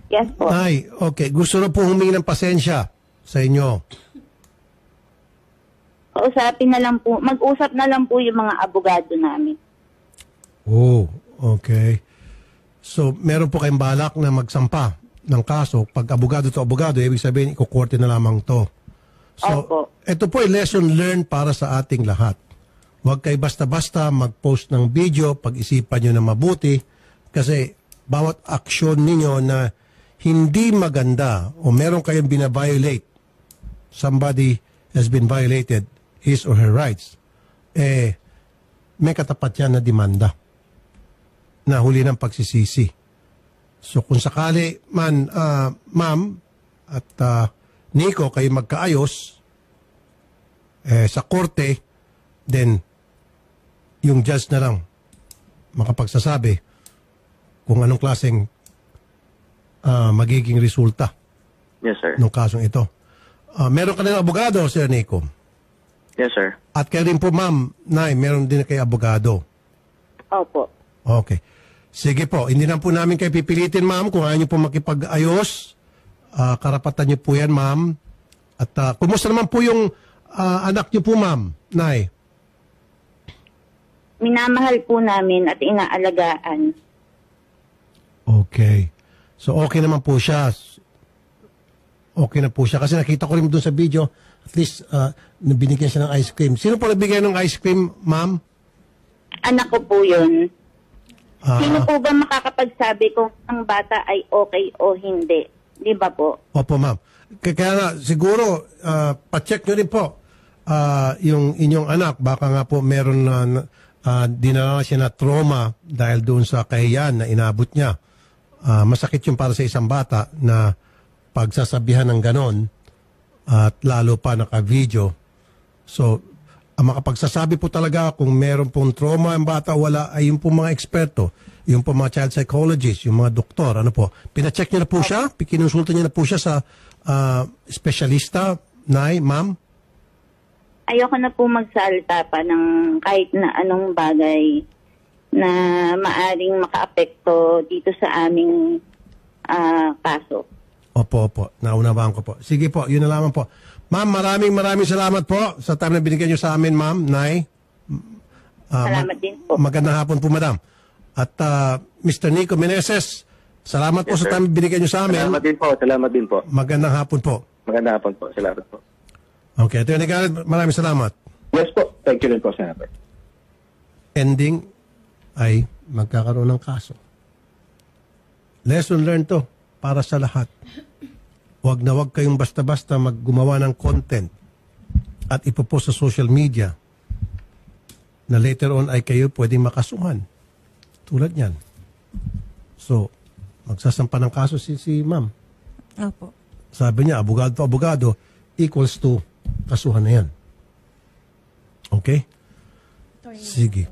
Yes po. Nay, okay. Gusto na po humingi ng pasensya sa inyo. Kausapin na lang po, mag-usap na lang po yung mga abogado namin. Oh, okay. So, meron po kayong balak na magsampa ng kaso. Pag abogado to abogado, ibig sabihin, ikukorte na lamang to. So, Opo. ito po ay lesson learned para sa ating lahat. Huwag kayo basta-basta mag-post ng video, pag-isipan nyo na mabuti, kasi bawat aksyon ninyo na hindi maganda o meron kayong binaviolate, somebody has been violated his or her rights, may katapat yan na demanda na huli ng pagsisisi. So kung sakali man, ma'am at Nico, kayo magkaayos sa korte, then yung judge na lang makapagsasabi kung anong klaseng magiging resulta Yes, sir. ng kasong ito. Meron ka na ng abogado, Sir Nico? Yes, sir. At kayo rin po, ma'am, Nay, meron din kayo abogado. Opo. Okay. Sige po, hindi na po namin kayo pipilitin, ma'am. Kung ayaw niyo po makipag-ayos, karapatan niyo po yan, ma'am. At kumusta naman po yung anak niyo po, ma'am, Nay? Minamahal po namin at inaalagaan. Okay. So, okay naman po siya. Okay na po siya. Kasi nakita ko rin doon sa video, at least, binigyan siya ng ice cream. Sino po nagbigay ng ice cream, ma'am? Anak ko po yun. Sino po ba makakapagsabi kung ang bata ay okay o hindi? Di ba po? Opo, ma'am. Kaya nga, siguro, pa-check nyo rin po yung inyong anak. Baka nga po meron na dinala siya na trauma dahil doon sa kahiyan na inabot niya. Masakit yung para sa isang bata na pagsasabihan ng ganon at lalo pa naka-video. So, ang makapagsasabi po talaga kung meron pong trauma ang bata, wala, ay yung pong mga eksperto, yung pong mga child psychologist, yung mga doktor, ano po. Pina-check niya na po siya? Kinonsulta niya na po siya sa espesyalista, Nay, ma'am? Ayoko na po magsalta pa ng kahit na anong bagay na maaring makaapekto dito sa aming kaso. Opo. Naunawaan ko po. Sige po, yun na lamang po. Ma'am, maraming salamat po sa time na binigyan nyo sa amin, ma'am, Nay. Salamat din po. Magandang hapon po, madam. At Mr. Nico Meneses, salamat po Yes, sa sir. time na binigyan nyo sa amin. Salamat din po. Magandang hapon po. Magandang hapon po. Salamat po. Okay, Atty. Garrett, maraming salamat. Yes po. Thank you rin po, Senator. Ending ay magkakaroon ng kaso. Lesson learned to para sa lahat. Huwag na huwag kayong basta-basta maggumawa ng content at ipopost sa social media na later on ay kayo pwedeng makasuhan. Tulad yan. So, magsasampa ng kaso si ma'am. Opo. Sabi niya, abogado to abogado equals to kasuhan na yan. Okay? Sige.